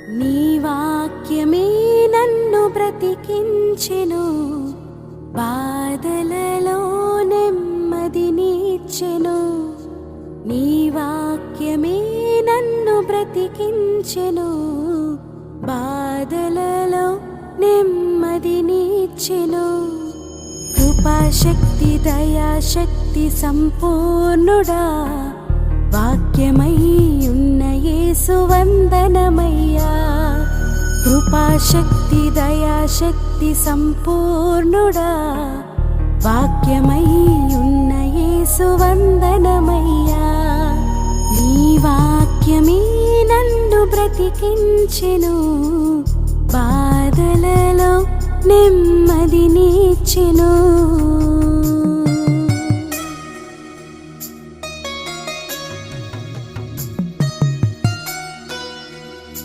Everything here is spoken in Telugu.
నీ వాక్యమే నన్ను బ్రతికించెను, బాధలలో నెమ్మదినిచ్చెను. నీ వాక్యమే నన్ను బ్రతికించెను, బాధలలో నెమ్మదినిచ్చెను. కృపాశక్తి దయాశక్తి సంపూర్ణుడా, వాక్యమై ఉన్న యేసు వందనమయ్యా. కృపాశక్తి దయాశక్తి సంపూర్ణుడా, వాక్యమై ఉన్న యేసు వందనమయ్యా. నీ వాక్యమే నన్ను బ్రతికించెను, బాధలలో నెమ్మదినిచ్చెను.